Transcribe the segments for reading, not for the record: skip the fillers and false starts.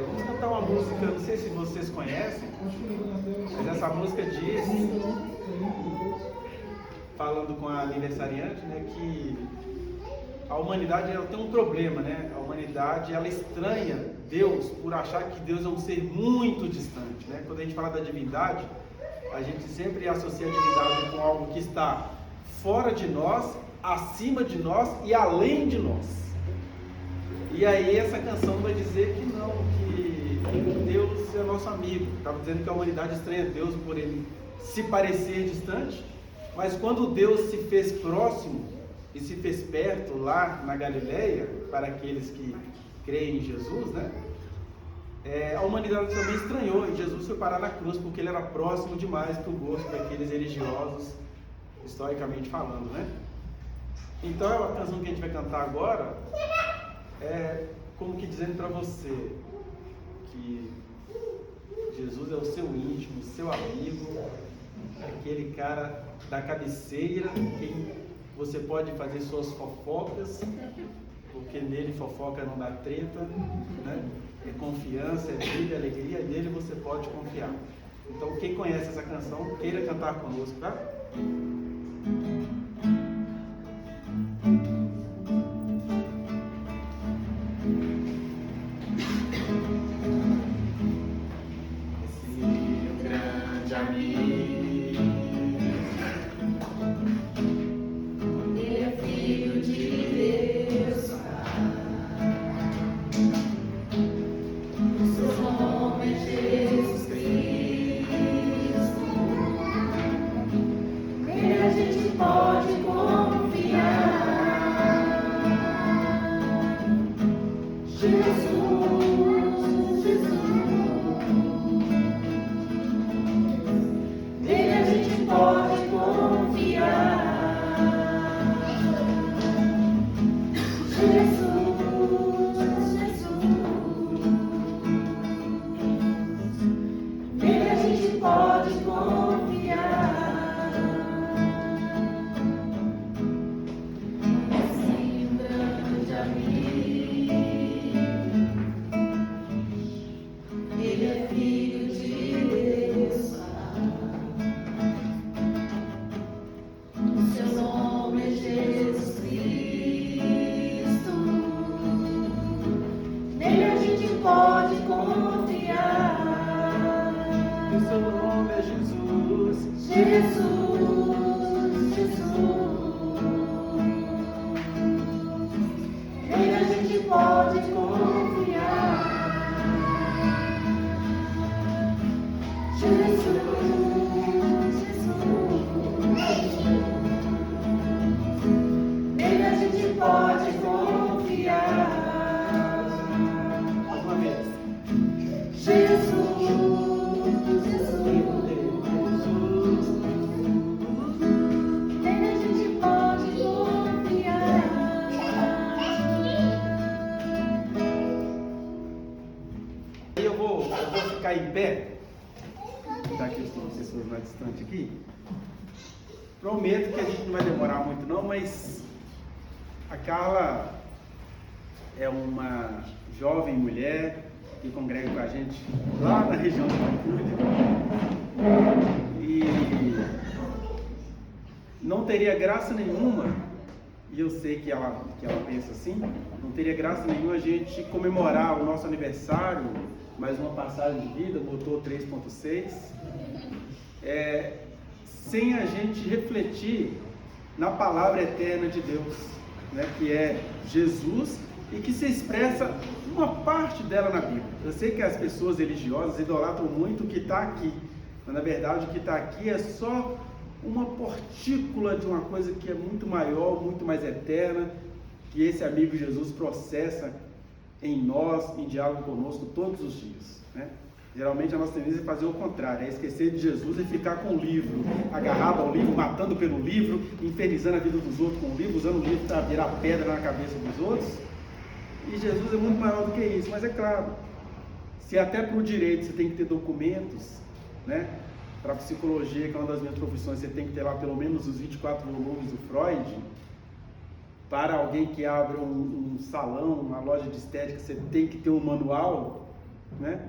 Vamos cantar uma música, não sei se vocês conhecem, mas essa música diz, falando com a aniversariante, né, que a humanidade ela tem um problema, né? A humanidade ela estranha Deus por achar que Deus é um ser muito distante, né? Quando a gente fala da divindade, a gente sempre associa a divindade com algo que está fora de nós, acima de nós e além de nós. E aí essa canção vai dizer que não, que Deus é nosso amigo. Estava dizendo que a humanidade estranha Deus por ele se parecer distante, mas quando Deus se fez próximo e se fez perto lá na Galileia, para aqueles que creem em Jesus, né? A humanidade também estranhou e Jesus foi parar na cruz porque ele era próximo demais para o gosto daqueles religiosos, historicamente falando, né? Então a canção que a gente vai cantar agora é como que dizendo para você que Jesus é o seu íntimo, o seu amigo, aquele cara da cabeceira, quem você pode fazer suas fofocas, porque nele fofoca não dá treta, né? É confiança, é vida, é alegria, e nele você pode confiar. Então quem conhece essa canção, queira cantar conosco, tá? Esse grande amigo, em pé, já que estão pessoas mais distantes aqui. Prometo que a gente não vai demorar muito não, mas a Carla é uma jovem mulher que congrega com a gente lá na região do Pampulha e não teria graça nenhuma, e eu sei que ela pensa assim, não teria graça nenhuma a gente comemorar o nosso aniversário, mais uma passagem de vida, motor 3.6, sem a gente refletir na palavra eterna de Deus, né, que é Jesus e que se expressa uma parte dela na Bíblia. Eu sei que as pessoas religiosas idolatram muito o que está aqui, mas na verdade o que está aqui é só uma partícula de uma coisa que é muito maior, muito mais eterna, que esse amigo Jesus processa em nós, em diálogo conosco todos os dias, né? Geralmente a nossa tendência é fazer o contrário, é esquecer de Jesus e ficar com o livro, agarrado ao livro, matando pelo livro, infernizando a vida dos outros com o livro, usando o livro para virar pedra na cabeça dos outros. E Jesus é muito maior do que isso, mas é claro, se até para o direito você tem que ter documentos, né? Para a psicologia, que é uma das minhas profissões, você tem que ter lá pelo menos os 24 volumes do Freud, para alguém que abre um salão, uma loja de estética, você tem que ter um manual, né?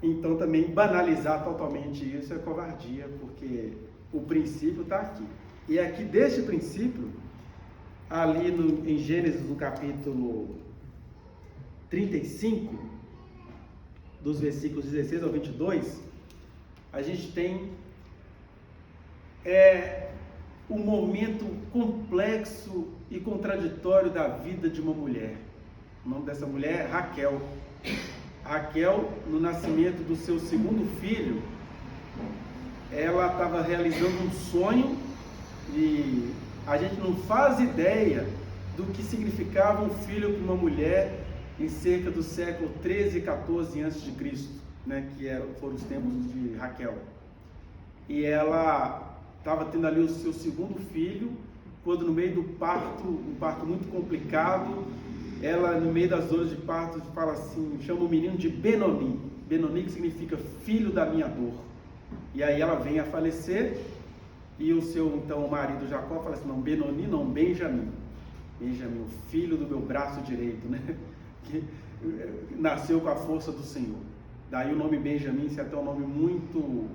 Então também banalizar totalmente isso é covardia, porque o princípio está aqui. E aqui deste princípio, ali em Gênesis, no capítulo 35, dos versículos 16 ao 22, a gente tem o momento complexo e contraditório da vida de uma mulher. O nome dessa mulher é Raquel. Raquel, no nascimento do seu segundo filho, ela estava realizando um sonho e a gente não faz ideia do que significava um filho para uma mulher em cerca do século 13 e 14 a.C., né, que foram os tempos de Raquel. E ela estava tendo ali o seu segundo filho, quando no meio do parto, um parto muito complicado, ela no meio das dores de parto fala assim, chama o menino de Benoni. Benoni que significa filho da minha dor. E aí ela vem a falecer e o seu então marido Jacó fala assim, não, Benoni não, Benjamim. Benjamim, o filho do meu braço direito, né? Que nasceu com a força do Senhor. Daí o nome Benjamim, esse é até um nome muito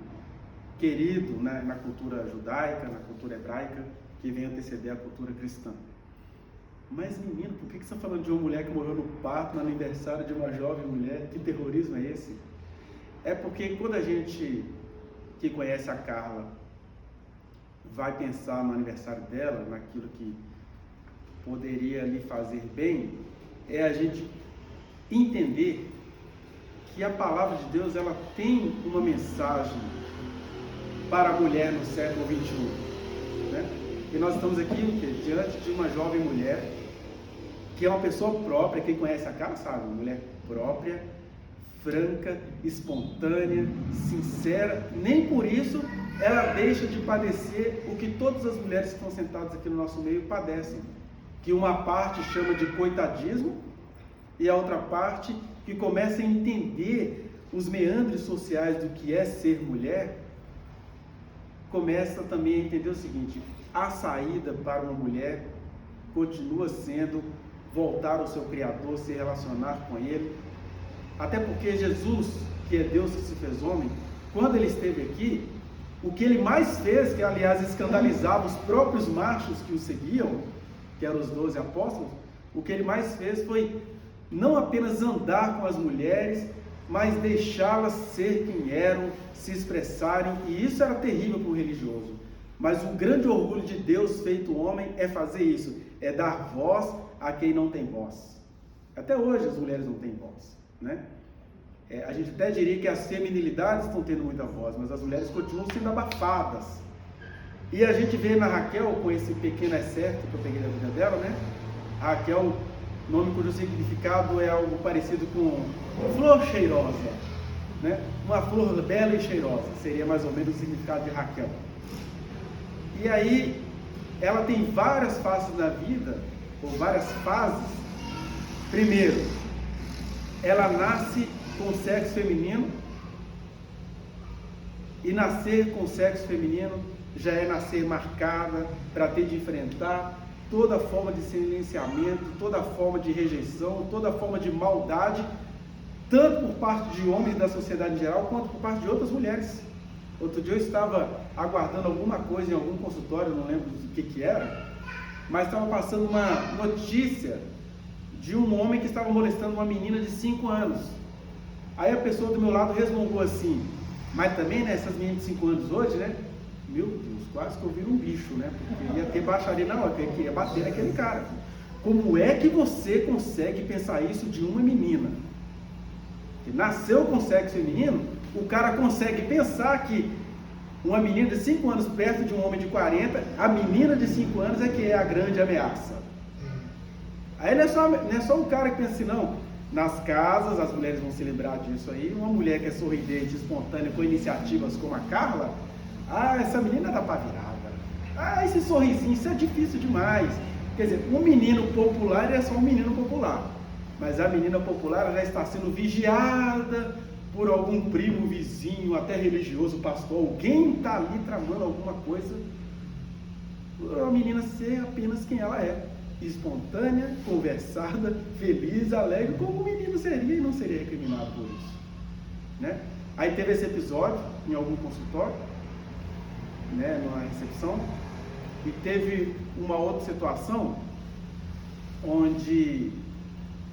querido, né, na cultura judaica, na cultura hebraica, que vem anteceder a cultura cristã. Mas menino, por que você está falando de uma mulher que morreu no parto, no aniversário de uma jovem mulher? Que terrorismo é esse? É porque quando a gente que conhece a Carla vai pensar no aniversário dela, naquilo que poderia lhe fazer bem, é a gente entender que a palavra de Deus ela tem uma mensagem para a mulher no século 21, né? E nós estamos aqui diante de uma jovem mulher que é uma pessoa própria, quem conhece a Carla sabe, uma mulher própria, franca, espontânea, sincera, nem por isso ela deixa de padecer o que todas as mulheres que estão sentadas aqui no nosso meio padecem, que uma parte chama de coitadismo e a outra parte que começa a entender os meandros sociais do que é ser mulher, começa também a entender o seguinte, a saída para uma mulher continua sendo voltar ao seu Criador, se relacionar com Ele, até porque Jesus, que é Deus que se fez homem, quando Ele esteve aqui, o que Ele mais fez, que aliás escandalizava os próprios machos que o seguiam, que eram os 12 apóstolos, o que Ele mais fez foi não apenas andar com as mulheres, mas deixá-las ser quem eram, se expressarem, e isso era terrível para o religioso. Mas o grande orgulho de Deus feito homem é fazer isso, é dar voz a quem não tem voz. Até hoje as mulheres não têm voz, né? A gente até diria que as feminilidades estão tendo muita voz, mas as mulheres continuam sendo abafadas. E a gente vê na Raquel, com esse pequeno excerto que eu peguei da vida dela, né? A Raquel, nome cujo significado é algo parecido com flor cheirosa, né? Uma flor bela e cheirosa, seria mais ou menos o significado de Raquel. E aí, ela tem várias faces na vida, ou várias fases. Primeiro, ela nasce com o sexo feminino, e nascer com o sexo feminino já é nascer marcada para ter de enfrentar toda forma de silenciamento, toda forma de rejeição, toda forma de maldade, tanto por parte de homens da sociedade em geral, quanto por parte de outras mulheres. Outro dia eu estava aguardando alguma coisa em algum consultório, não lembro do que era, mas estava passando uma notícia de um homem que estava molestando uma menina de 5 anos. Aí a pessoa do meu lado resmungou assim, mas também, né, essas meninas de 5 anos hoje, né? Meu Deus, quase que eu viro um bicho, né? Porque ia ter baixaria na hora, que ia bater naquele cara. Como é que você consegue pensar isso de uma menina? Que nasceu com sexo feminino, o cara consegue pensar que uma menina de 5 anos perto de um homem de 40, a menina de 5 anos é que é a grande ameaça. Aí não é só um cara que pensa assim, não. Nas casas, as mulheres vão se lembrar disso aí, uma mulher que é sorridente, espontânea, com iniciativas como a Carla, essa menina dá pra virada. Esse sorrisinho, isso é difícil demais. Quer dizer, um menino popular é só um menino popular, mas a menina popular já está sendo vigiada por algum primo, vizinho, até religioso, pastor, alguém está ali tramando alguma coisa, a menina ser apenas quem ela é. espontânea, conversada, feliz, alegre, como o menino seria e não seria recriminado por isso, né? Aí teve esse episódio em algum consultório, né, numa recepção, e teve uma outra situação onde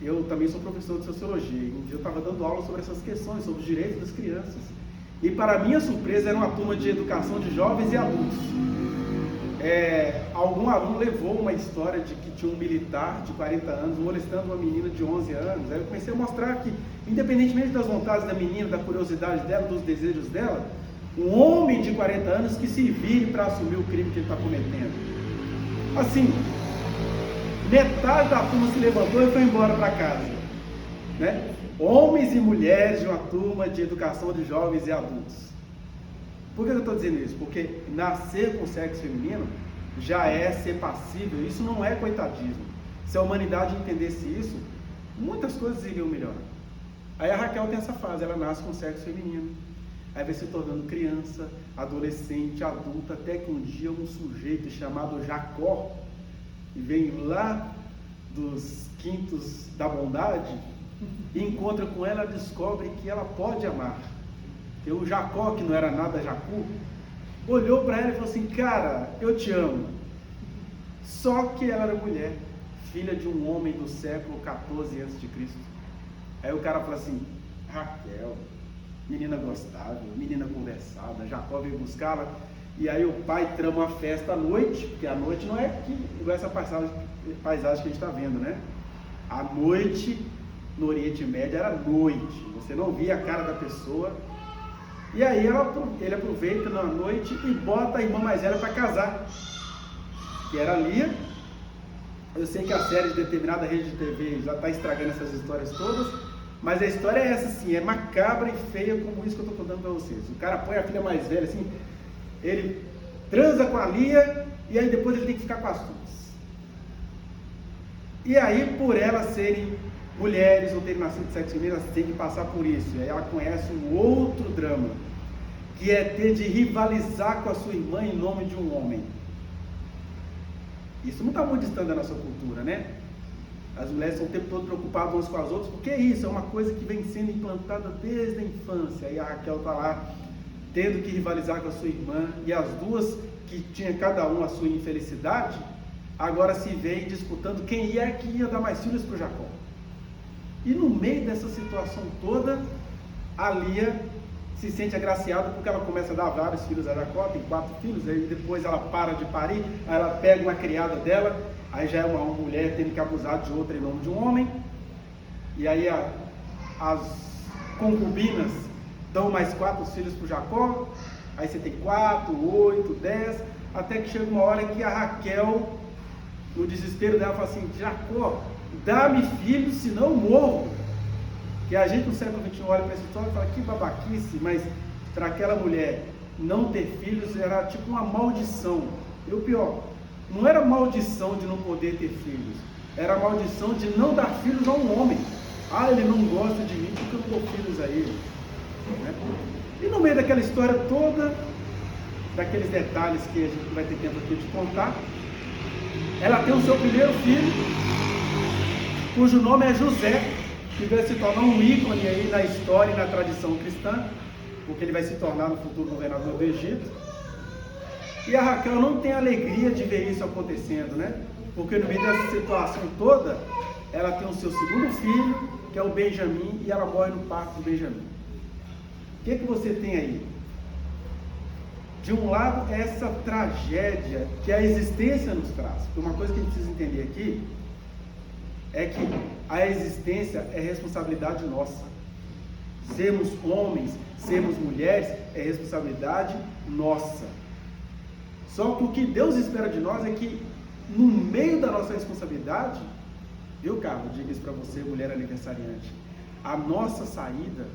eu também sou professor de sociologia, e um dia eu estava dando aula sobre essas questões, sobre os direitos das crianças, e para minha surpresa era uma turma de educação de jovens e adultos. Algum aluno levou uma história de que tinha um militar de 40 anos molestando uma menina de 11 anos. Aí eu comecei a mostrar que, independentemente das vontades da menina, da curiosidade dela, dos desejos dela, um homem de 40 anos que se vire para assumir o crime que ele está cometendo. Assim, metade da turma se levantou e foi embora para casa, né? Homens e mulheres de uma turma de educação de jovens e adultos. Por que eu estou dizendo isso? Porque nascer com sexo feminino já é ser passível. Isso não é coitadismo. Se a humanidade entendesse isso, muitas coisas iriam melhorar. Aí a Raquel tem essa fase, ela nasce com sexo feminino, aí vai se tornando criança, adolescente, adulta, até que um dia um sujeito chamado Jacó, que vem lá dos quintos da bondade, e encontra com ela, descobre que ela pode amar. E o Jacó, que não era nada Jacu, olhou para ela e falou assim: cara, eu te amo. Só que ela era mulher, filha de um homem do século 14 a.C. Aí o cara falou assim: Raquel, menina gostável, menina conversada. Jacó veio buscá-la, e aí o pai trama uma festa à noite, porque a noite não é igual essa paisagem que a gente está vendo, né? A noite no Oriente Médio era noite, você não via a cara da pessoa. E aí ele aproveita na noite e bota a irmã mais velha para casar, que era a Lia. Eu sei que a série de determinada rede de TV já está estragando essas histórias todas, mas a história é essa sim, é macabra e feia como isso que eu estou contando para vocês. O cara põe a filha mais velha assim, ele transa com a Lia e aí depois ele tem que ficar com as duas. E aí, por elas serem mulheres ou terem nascido de sexo feminino, elas têm que passar por isso. E aí ela conhece um outro drama, que é ter de rivalizar com a sua irmã em nome de um homem. Isso não está muito distante da nossa cultura, né? As mulheres estão o tempo todo preocupadas umas com as outras, porque isso é uma coisa que vem sendo implantada desde a infância. Aí a Raquel está lá, tendo que rivalizar com a sua irmã, e as duas, que tinha cada uma a sua infelicidade, agora se veem disputando quem é que ia dar mais filhos para o Jacó. E no meio dessa situação toda, a Lia se sente agraciada porque ela começa a dar vários filhos a Jacó, tem 4 filhos, aí depois ela para de parir, aí ela pega uma criada dela, aí já é uma mulher tendo que abusar de outra em nome de um homem, e aí as concubinas dão mais 4 filhos para o Jacó, aí você tem 4, 8, 10, até que chega uma hora que a Raquel, no desespero dela, fala assim: Jacó, dá-me filhos, senão eu morro. Que a gente no século XXI olha para essa história e fala: que babaquice, mas para aquela mulher não ter filhos era tipo uma maldição. E o pior, não era maldição de não poder ter filhos, era maldição de não dar filhos a um homem. Ah, ele não gosta de mim porque eu não dou filhos a ele, né? E no meio daquela história toda, daqueles detalhes que a gente não vai ter tempo aqui de contar, ela tem o seu primeiro filho, cujo nome é José, que vai se tornar um ícone aí na história e na tradição cristã, porque ele vai se tornar no futuro governador do Egito. E a Raquel não tem alegria de ver isso acontecendo, né? Porque no meio dessa situação toda, ela tem o seu segundo filho, que é o Benjamim, e ela morre no parto do Benjamim. O que você tem aí? De um lado, essa tragédia que a existência nos traz. Uma coisa que a gente precisa entender aqui é que a existência é responsabilidade nossa. Sermos homens, sermos mulheres, é responsabilidade nossa. Só que o que Deus espera de nós é que, no meio da nossa responsabilidade, viu, Carlos, diga isso para você, mulher aniversariante, a nossa saída,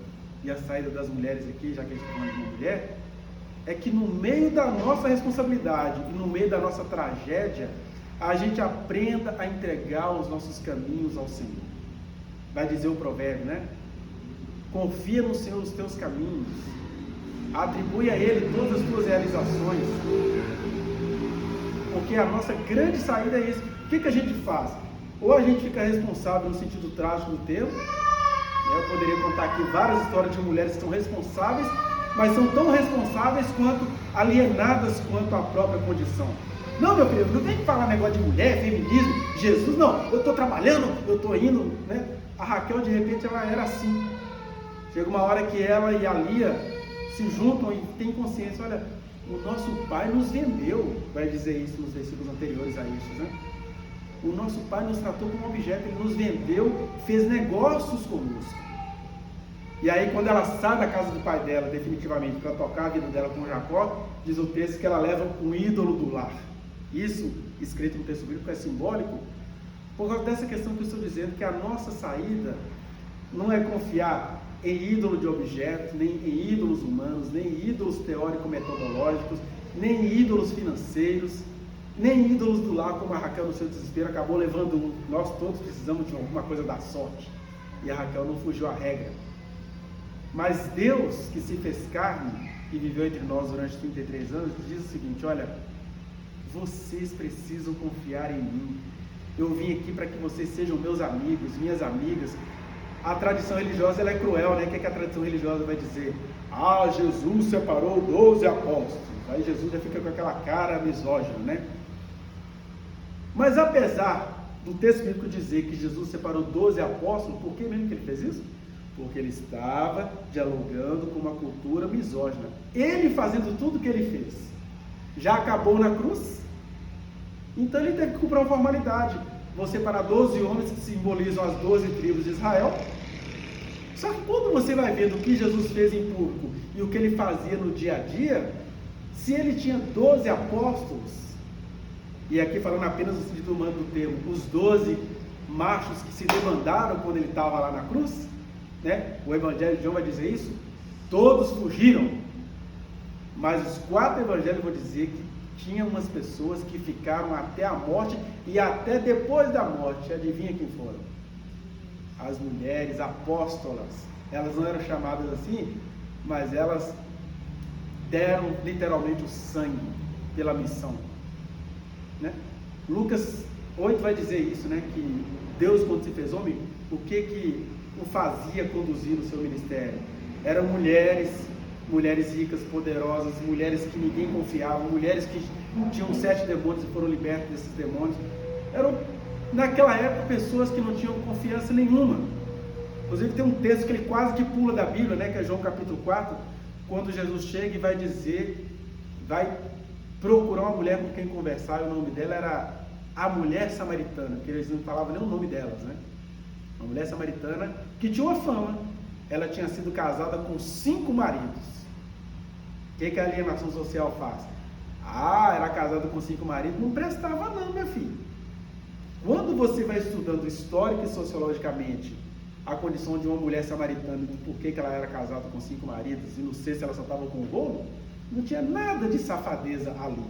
e a saída das mulheres aqui, já que a gente está falando de uma mulher, é que no meio da nossa responsabilidade e no meio da nossa tragédia, a gente aprenda a entregar os nossos caminhos ao Senhor. Vai dizer o provérbio, né? Confia no Senhor os teus caminhos, atribui a Ele todas as tuas realizações, porque a nossa grande saída é isso. que a gente faz? Ou a gente fica responsável no sentido trágico do termo, eu poderia contar aqui várias histórias de mulheres que são responsáveis, mas são tão responsáveis quanto alienadas quanto à própria condição. Não, meu filho, não tem que falar negócio de mulher, feminismo, Jesus, não, eu estou trabalhando, eu estou indo, né? A Raquel, de repente, ela era assim. Chega uma hora que ela e a Lia se juntam e têm consciência, olha, o nosso pai nos vendeu, vai dizer isso nos versículos anteriores a isso, né? O nosso pai nos tratou como objeto, ele nos vendeu, fez negócios conosco. E aí, quando ela sai da casa do pai dela, definitivamente, para tocar a vida dela com Jacó, diz o texto que ela leva um ídolo do lar. Isso, escrito no texto bíblico, é simbólico, por causa dessa questão que eu estou dizendo, que a nossa saída não é confiar em ídolo de objetos, nem em ídolos humanos, nem em ídolos teórico-metodológicos, nem em ídolos financeiros, nem ídolos do lar, como a Raquel no seu desespero acabou levando um. Nós todos precisamos de alguma coisa da sorte, e a Raquel não fugiu à regra. Mas Deus, que se fez carne e viveu entre nós durante 33 anos, diz o seguinte, olha, vocês precisam confiar em mim. Eu vim aqui para que vocês sejam meus amigos, minhas amigas. A tradição religiosa ela é cruel, né? O que a tradição religiosa vai dizer? Ah, Jesus separou 12 apóstolos. Aí Jesus já fica com aquela cara misógina, né? Mas apesar do texto bíblico dizer que Jesus separou 12 apóstolos, por que mesmo que ele fez isso? Porque ele estava dialogando com uma cultura misógina. Ele fazendo tudo o que ele fez, já acabou na cruz? Então ele teve que cumprir uma formalidade. Vou separar 12 homens que simbolizam as 12 tribos de Israel. Só que quando você vai vendo o que Jesus fez em público e o que ele fazia no dia a dia, se ele tinha 12 apóstolos, e aqui falando apenas no sentido humano do termo, os 12 machos que se debandaram quando ele estava lá na cruz, né? O Evangelho de João vai dizer isso, todos fugiram, mas os 4 evangelhos vão dizer que tinha umas pessoas que ficaram até a morte, e até depois da morte, adivinha quem foram? As mulheres apóstolas. Elas não eram chamadas assim, mas elas deram literalmente o sangue pela missão, né? Lucas 8 vai dizer isso, né? Que Deus, quando se fez homem, o que o fazia conduzir no seu ministério? Eram mulheres ricas, poderosas, mulheres que ninguém confiava, mulheres que tinham 7 demônios e foram libertas desses demônios. Eram, naquela época, pessoas que não tinham confiança nenhuma. Inclusive tem um texto que ele quase que pula da Bíblia, né, que é João capítulo 4, quando Jesus chega e vai dizer, vai procurar uma mulher com quem conversar, e o nome dela era a mulher samaritana, porque eles não falavam nem o nome delas, né? Uma mulher samaritana que tinha uma fama. Ela tinha sido casada com 5 maridos. O que a alienação social faz? Ah, era casada com 5 maridos, não prestava não, minha filha. Quando você vai estudando histórica e sociologicamente a condição de uma mulher samaritana, do porquê que ela era casada com 5 maridos, e no sexto ela só estava com um bolo, não tinha nada de safadeza ali,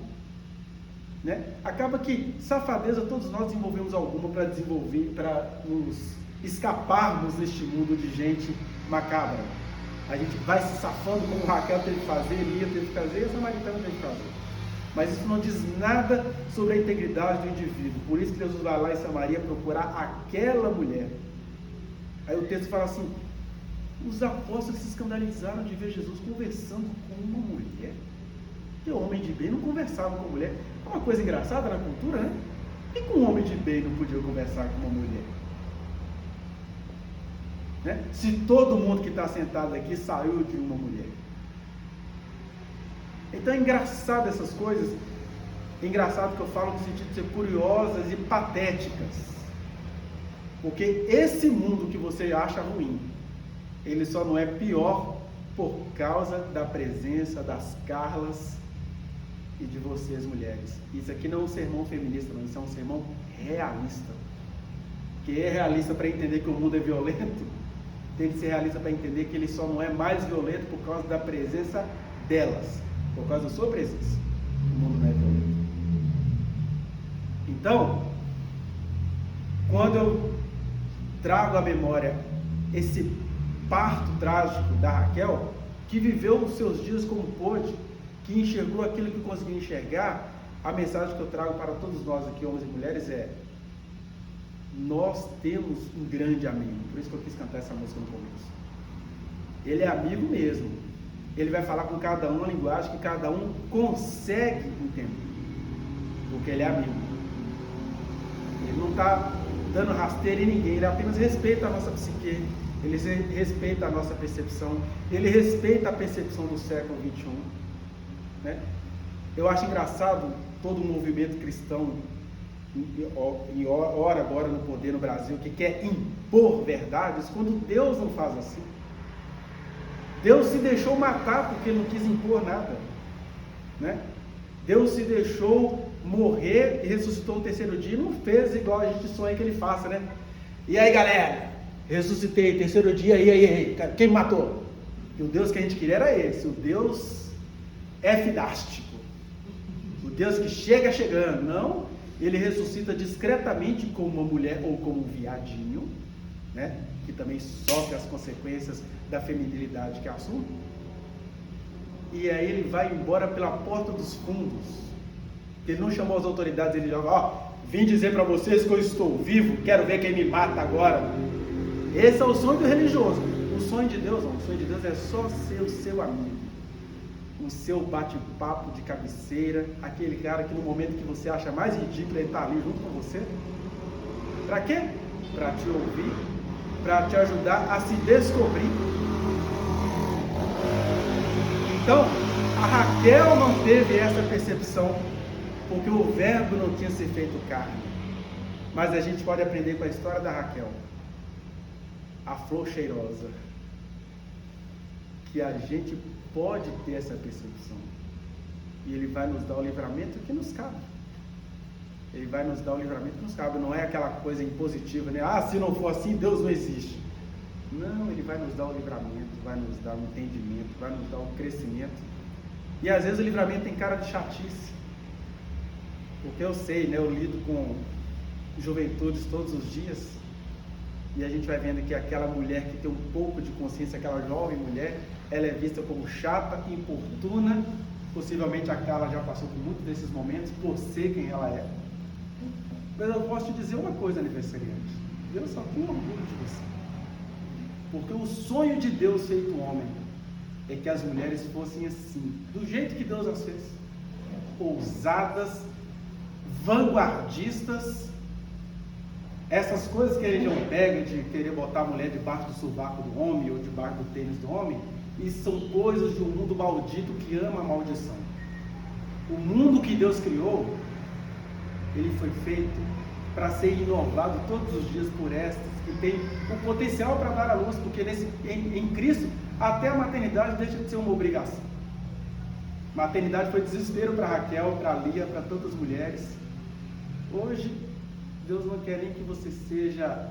né? Acaba que safadeza todos nós desenvolvemos alguma para desenvolver, para nos escaparmos deste mundo de gente macabra. A gente vai se safando, como Raquel teve que fazer, Lia teve que fazer, e a samaritana teve que fazer. Mas isso não diz nada sobre a integridade do indivíduo. Por isso que Jesus vai lá em Samaria procurar aquela mulher. Aí o texto fala assim, os apóstolos se escandalizaram de ver Jesus conversando com uma mulher. Porque o homem de bem não conversava com a mulher. É uma coisa engraçada na cultura, né? Por que um homem de bem não podia conversar com uma mulher? Né? Se todo mundo que está sentado aqui saiu de uma mulher. Então é engraçado essas coisas. É engraçado que eu falo no sentido de ser curiosas e patéticas. Porque esse mundo que você acha ruim, ele só não é pior por causa da presença das Carlas e de vocês mulheres. Isso aqui não é um sermão feminista, não, isso é um sermão realista. Que é realista para entender que o mundo é violento, tem que ser realista para entender que ele só não é mais violento por causa da presença delas, por causa da sua presença. O mundo não é violento. Então, quando eu trago à memória esse parto trágico da Raquel, que viveu os seus dias como pôde, que enxergou aquilo que conseguiu enxergar, a mensagem que eu trago para todos nós aqui, homens e mulheres, é: nós temos um grande amigo. Por isso que eu quis cantar essa música no começo. Ele é amigo mesmo. Ele vai falar com cada um uma linguagem que cada um consegue entender. Porque ele é amigo. Ele não está dando rasteira em ninguém. Ele apenas respeita a nossa psique. Ele respeita a nossa percepção. Ele respeita a percepção do século XXI. Né? Eu acho engraçado todo o movimento cristão, ora agora no poder no Brasil, que quer impor verdades, quando Deus não faz assim. Deus se deixou matar porque não quis impor nada, né? Deus se deixou morrer e ressuscitou no terceiro dia, e não fez igual a gente sonha que ele faça, né? E aí, galera, ressuscitei, terceiro dia, aí, quem me matou? E o Deus que a gente queria era esse, o Deus efidástico, o Deus que chega chegando. Não, ele ressuscita discretamente como uma mulher ou como um viadinho, né? Que também sofre as consequências da feminilidade que assume. E aí ele vai embora pela porta dos fundos. Ele não chamou as autoridades, ele joga, vim dizer para vocês que eu estou vivo, quero ver quem me mata agora. Esse é o sonho do religioso. O sonho de Deus não, o sonho de Deus é só ser o seu amigo, o seu bate-papo de cabeceira, aquele cara que no momento que você acha mais ridículo, ele está ali junto com você. Para quê? Para te ouvir, para te ajudar a se descobrir. Então, a Raquel não teve essa percepção, porque o verbo não tinha se feito carne. Mas a gente pode aprender com a história da Raquel, a flor cheirosa, que a gente pode ter essa percepção. E ele vai nos dar o livramento que nos cabe. Ele vai nos dar o livramento que nos cabe. Não é aquela coisa impositiva, né? Se não for assim, Deus não existe. Não, ele vai nos dar o livramento, vai nos dar o entendimento, vai nos dar o crescimento. E às vezes o livramento tem cara de chatice. Porque eu sei, né? Eu lido com juventudes todos os dias. E a gente vai vendo que aquela mulher que tem um pouco de consciência, aquela jovem mulher, ela é vista como chata, importuna. Possivelmente a Carla já passou por muitos desses momentos, por ser quem ela é. Mas eu posso te dizer uma coisa, aniversariante. Deus só tem orgulho de você. Porque o sonho de Deus feito homem é que as mulheres fossem assim, do jeito que Deus as fez. Ousadas, vanguardistas. Essas coisas que a gente não pega de querer botar a mulher debaixo do sovaco do homem ou debaixo do tênis do homem, isso são coisas de um mundo maldito que ama a maldição. O mundo que Deus criou, ele foi feito para ser inovado todos os dias por estas que tem o potencial para dar à luz, porque em Cristo até a maternidade deixa de ser uma obrigação. Maternidade foi desespero para Raquel, para Lia, para tantas mulheres. Hoje Deus não quer nem que você seja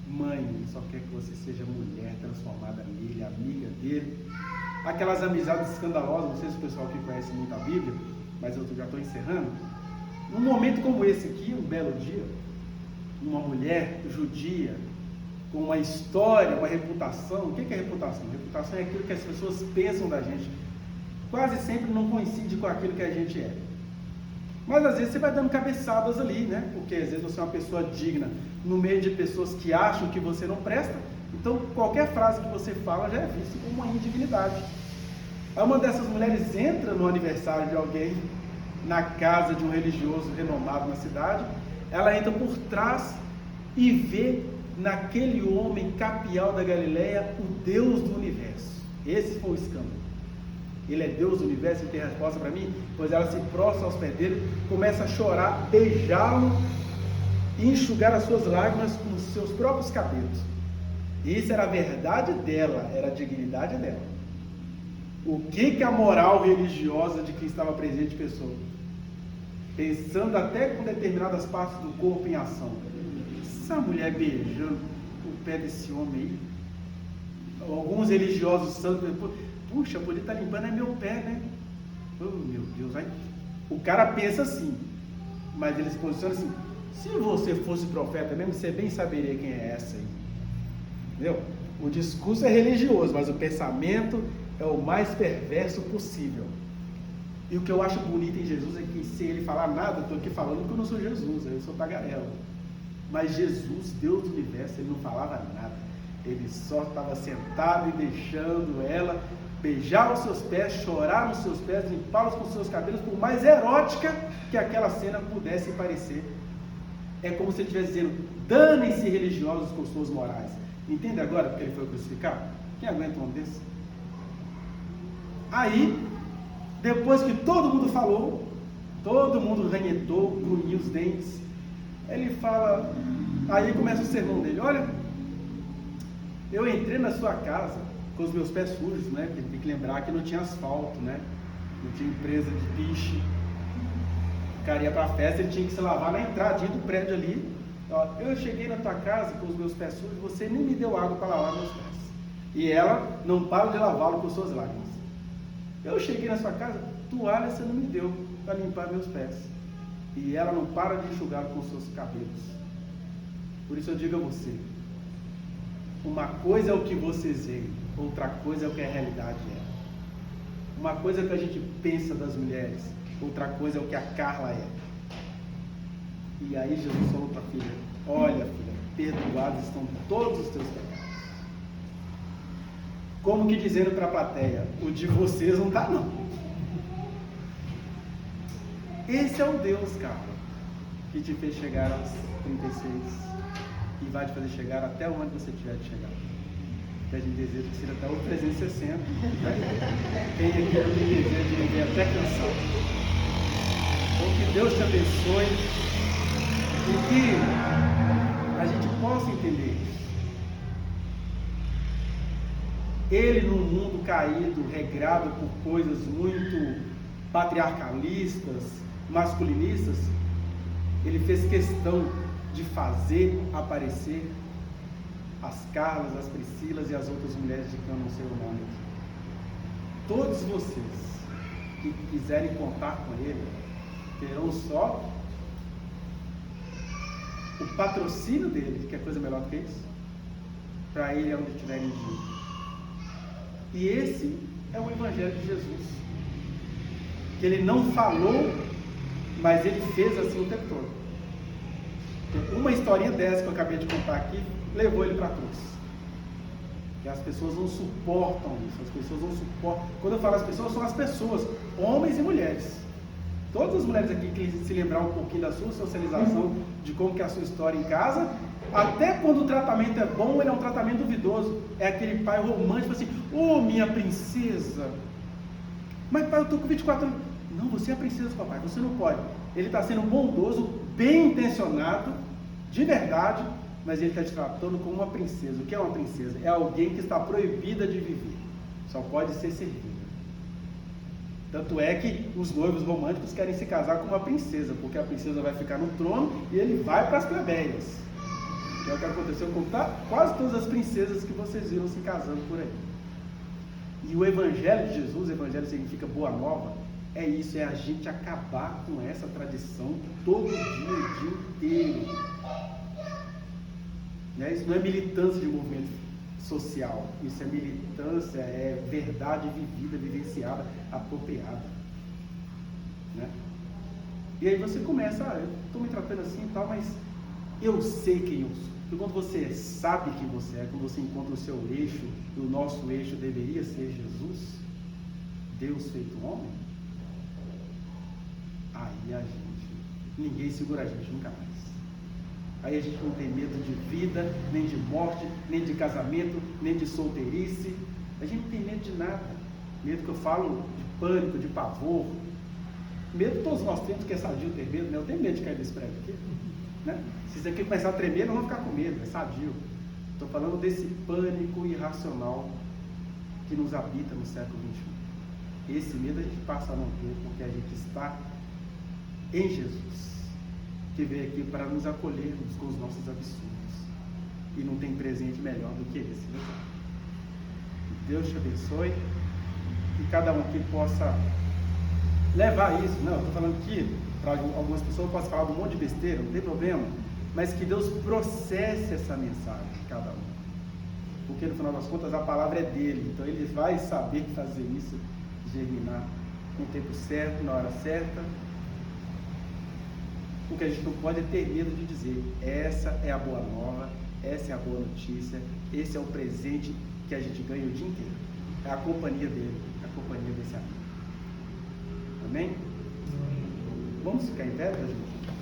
mãe, Ele só quer que você seja mulher transformada nele, amiga dele. Aquelas amizades escandalosas, não sei se o pessoal aqui conhece muito a Bíblia, mas eu já estou encerrando. Num momento como esse aqui, um belo dia, uma mulher judia, com uma história, uma reputação. O que é reputação? Reputação é aquilo que as pessoas pensam da gente. Quase sempre não coincide com aquilo que a gente é. Mas às vezes você vai dando cabeçadas ali, né? Porque às vezes você é uma pessoa digna no meio de pessoas que acham que você não presta. Então qualquer frase que você fala já é vista como uma indignidade. Aí uma dessas mulheres entra no aniversário de alguém, na casa de um religioso renomado na cidade. Ela entra por trás e vê naquele homem capial da Galileia o Deus do universo. Esse foi o escândalo. Ele é Deus do universo, ele tem resposta para mim? Pois ela se prostra aos pés dele, começa a chorar, beijá-lo e enxugar as suas lágrimas com os seus próprios cabelos. Isso era a verdade dela, era a dignidade dela. O que a moral religiosa de quem estava presente pensou? Pensando até com determinadas partes do corpo em ação. Essa mulher beijando o pé desse homem aí. Alguns religiosos santos, puxa, poder estar limpando é meu pé, né? Oh, meu Deus, aí o cara pensa assim, mas ele se posiciona assim: se você fosse profeta mesmo, você bem saberia quem é essa aí. Entendeu? O discurso é religioso, mas o pensamento é o mais perverso possível. E o que eu acho bonito em Jesus é que, sem ele falar nada, eu estou aqui falando que eu não sou Jesus, eu sou tagarela. Mas Jesus, Deus do universo, ele não falava nada. Ele só estava sentado e deixando ela beijar os seus pés, chorar nos seus pés, limpá-los com os seus cabelos, por mais erótica que aquela cena pudesse parecer. É como se ele estivesse dizendo: danem-se religiosos com suas morais. Entende agora porque ele foi crucificado? Quem aguenta um homem desse? Aí, depois que todo mundo falou, todo mundo ranhetou, grunhiu os dentes, ele fala, aí começa o sermão dele: olha, eu entrei na sua casa com os meus pés sujos, né? Porque tem que lembrar que não tinha asfalto, né? Não tinha empresa de piche. O cara ia para a festa, ele tinha que se lavar na entradinha do prédio ali. Ó, eu cheguei na tua casa com os meus pés sujos, você nem me deu água para lavar meus pés. E ela não para de lavá-lo com suas lágrimas. Eu cheguei na sua casa, toalha você não me deu para limpar meus pés. E ela não para de enxugá-lo com seus cabelos. Por isso eu digo a você: uma coisa é o que vocês veem, outra coisa é o que a realidade é. Uma coisa é o que a gente pensa das mulheres, outra coisa é o que a Carla é. E aí Jesus falou para a filha: olha, filha, perdoados estão todos os teus pecados. Como que dizendo para a plateia: o de vocês não está não. Esse é o Deus, cara, que te fez chegar aos 36 e vai te fazer chegar até onde você tiver de chegar. Que a gente deseja que seja até o 360. Tem aqui o desejo de viver até cansado. Então que Deus te abençoe e que a gente possa entender isso. Ele, num mundo caído, regrado por coisas muito patriarcalistas, masculinistas, ele fez questão de fazer aparecer as Carlas, as Priscilas e as outras mulheres de cama no seu nome. Todos vocês que quiserem contar com ele terão só o patrocínio dele, que é coisa melhor do que isso, para ele onde estiverem indo. E esse é o Evangelho de Jesus, que ele não falou, mas ele fez assim o tempo todo. Uma historinha dessa que eu acabei de contar aqui levou ele para a cruz. Que as pessoas não suportam isso, as pessoas não suportam. Quando eu falo as pessoas, são as pessoas, homens e mulheres. Todas as mulheres aqui que se lembrar um pouquinho da sua socialização, de como que é a sua história em casa, até quando o tratamento é bom, ele é um tratamento duvidoso. É aquele pai romântico assim: ô minha princesa, mas pai, eu estou com 24 anos. Não, você é a princesa do papai, você não pode. Ele está sendo bondoso, bem intencionado, de verdade, mas ele está te tratando como uma princesa. O que é uma princesa? É alguém que está proibida de viver, só pode ser servida. Tanto é que os noivos românticos querem se casar com uma princesa, porque a princesa vai ficar no trono e ele vai para as plebeias. Que é o que aconteceu com quase todas as princesas que vocês viram se casando por aí. E o Evangelho de Jesus, Evangelho significa boa nova, é isso, é a gente acabar com essa tradição todo dia, o dia inteiro. Né? Isso não é militância de movimento social, isso é militância, é verdade vivida, vivenciada, apropriada. Né? E aí você começa: eu estou me tratando assim e tal, mas eu sei quem eu sou. Porque quando você sabe quem você é, quando você encontra o seu eixo, e o nosso eixo deveria ser Jesus, Deus feito homem, aí a gente, ninguém segura a gente nunca mais. Aí a gente não tem medo de vida, nem de morte, nem de casamento, nem de solteirice. A gente não tem medo de nada. Medo que eu falo de pânico, de pavor. Medo todos nós temos, que é sadio ter medo, né? Eu tenho medo de cair desse prédio aqui. Né? Se isso aqui começar a tremer, não vamos ficar com medo, é sadio. Estou falando desse pânico irracional que nos habita no século XXI. Esse medo a gente passa a não ter, porque a gente está em Jesus, que veio aqui para nos acolhermos com os nossos absurdos. E não tem presente melhor do que esse. Né? Deus te abençoe e cada um aqui possa levar isso. Não, estou falando aqui, para algumas pessoas eu posso falar de um monte de besteira, não tem problema, mas que Deus processe essa mensagem de cada um. Porque no final das contas a palavra é dele, então ele vai saber fazer isso germinar no tempo certo, na hora certa. o que a gente não pode é ter medo de dizer. Essa é a boa nova, essa é a boa notícia, esse é o presente que a gente ganha o dia inteiro. É a companhia dele, a companhia desse amigo. Amém? Vamos ficar em pé, gente?